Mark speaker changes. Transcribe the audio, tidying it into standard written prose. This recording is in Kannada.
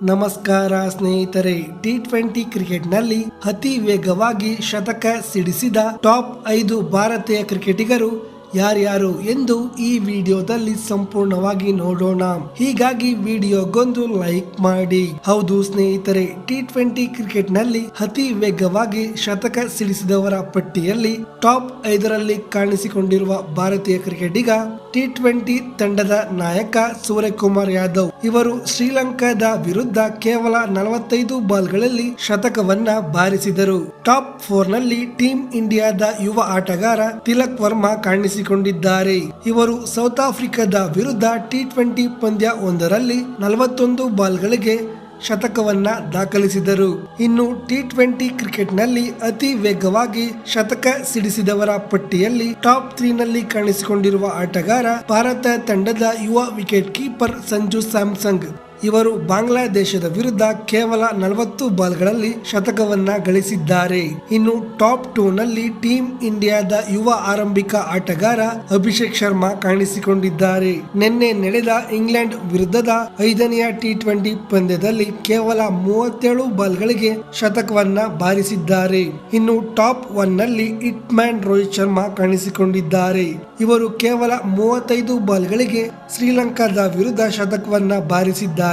Speaker 1: ನಮಸ್ಕಾರ ಸ್ನೇಹಿತರೆ. ಟಿ20 ಕ್ರಿಕೆಟ್ನಲ್ಲಿ ಅತಿ ವೇಗವಾಗಿ ಶತಕ ಸಿಡಿಸಿದ ಟಾಪ್ 5 ಭಾರತೀಯ ಕ್ರಿಕೆಟಿಗರು ಯಾರ್ಯಾರು ಎಂದು ಈ ವಿಡಿಯೋದಲ್ಲಿ ಸಂಪೂರ್ಣವಾಗಿ ನೋಡೋಣ. ಹೀಗಾಗಿ ವಿಡಿಯೋಗೊಂದು ಲೈಕ್ ಮಾಡಿ. ಹೌದು ಸ್ನೇಹಿತರೆ, ಟಿ20 ಕ್ರಿಕೆಟ್ ನಲ್ಲಿ ಅತಿ ವೇಗವಾಗಿ ಶತಕ ಸಿಡಿಸಿದವರ ಪಟ್ಟಿಯಲ್ಲಿ ಟಾಪ್ 5ರಲ್ಲಿ ಕಾಣಿಸಿಕೊಂಡಿರುವ ಭಾರತೀಯ ಕ್ರಿಕೆಟಿಗ ಟಿ20 ತಂಡದ ನಾಯಕ ಸೂರ್ಯಕುಮಾರ್ ಯಾದವ್. ಇವರು ಶ್ರೀಲಂಕಾದ ವಿರುದ್ಧ ಕೇವಲ 45 ಬಾಲ್ಗಳಲ್ಲಿ ಶತಕವನ್ನ ಬಾರಿಸಿದರು. ಟಾಪ್ 4ನಲ್ಲಿ ಟೀಮ್ ಇಂಡಿಯಾದ ಯುವ ಆಟಗಾರ ತಿಲಕ್ ವರ್ಮಾ ಕಾಣಿಸಿಕೊಂಡಿದ್ದಾರೆ. ಇವರು ಸೌತ್ ಆಫ್ರಿಕಾದ ವಿರುದ್ಧ ಟಿ20 ಪಂದ್ಯ ಒಂದರಲ್ಲಿ 41 ಬಾಲ್ಗಳಿಗೆ ಶತಕವನ್ನ ದಾಖಲಿಸಿದರು. ಇನ್ನು ಟಿ20 ಕ್ರಿಕೆಟ್ ನಲ್ಲಿ ಅತಿ ವೇಗವಾಗಿ ಶತಕ ಸಿಡಿಸಿದವರ ಪಟ್ಟಿಯಲ್ಲಿ ಟಾಪ್ 3ನಲ್ಲಿ ಕಾಣಿಸಿಕೊಂಡಿರುವ ಆಟಗಾರ ಭಾರತ ತಂಡದ ಯುವ ವಿಕೆಟ್ ಕೀಪರ್ ಸಂಜು ಸ್ಯಾಮ್ಸಂಗ್. ಇವರು ಬಾಂಗ್ಲಾದೇಶದ ವಿರುದ್ಧ ಕೇವಲ 40 ಬಾಲ್ಗಳಲ್ಲಿ ಶತಕವನ್ನ ಗಳಿಸಿದ್ದಾರೆ. ಇನ್ನು ಟಾಪ್ 2ನಲ್ಲಿ ಟೀಮ್ ಇಂಡಿಯಾದ ಯುವ ಆರಂಭಿಕ ಆಟಗಾರ ಅಭಿಷೇಕ್ ಶರ್ಮಾ ಕಾಣಿಸಿಕೊಂಡಿದ್ದಾರೆ. ನಿನ್ನೆ ನಡೆದ ಇಂಗ್ಲೆಂಡ್ ವಿರುದ್ಧದ 5ನೇ ಟಿ20 ಪಂದ್ಯದಲ್ಲಿ ಕೇವಲ 37 ಬಾಲ್ಗಳಿಗೆ ಶತಕವನ್ನ ಬಾರಿಸಿದ್ದಾರೆ. ಇನ್ನು ಟಾಪ್ 1ನಲ್ಲಿ ಹಿಟ್ ಮ್ಯಾನ್ ರೋಹಿತ್ ಶರ್ಮಾ ಕಾಣಿಸಿಕೊಂಡಿದ್ದಾರೆ. ಇವರು ಕೇವಲ 35 ಬಾಲ್ಗಳಿಗೆ ಶ್ರೀಲಂಕಾದ ವಿರುದ್ಧ ಶತಕವನ್ನ ಬಾರಿಸಿದ್ದಾರೆ.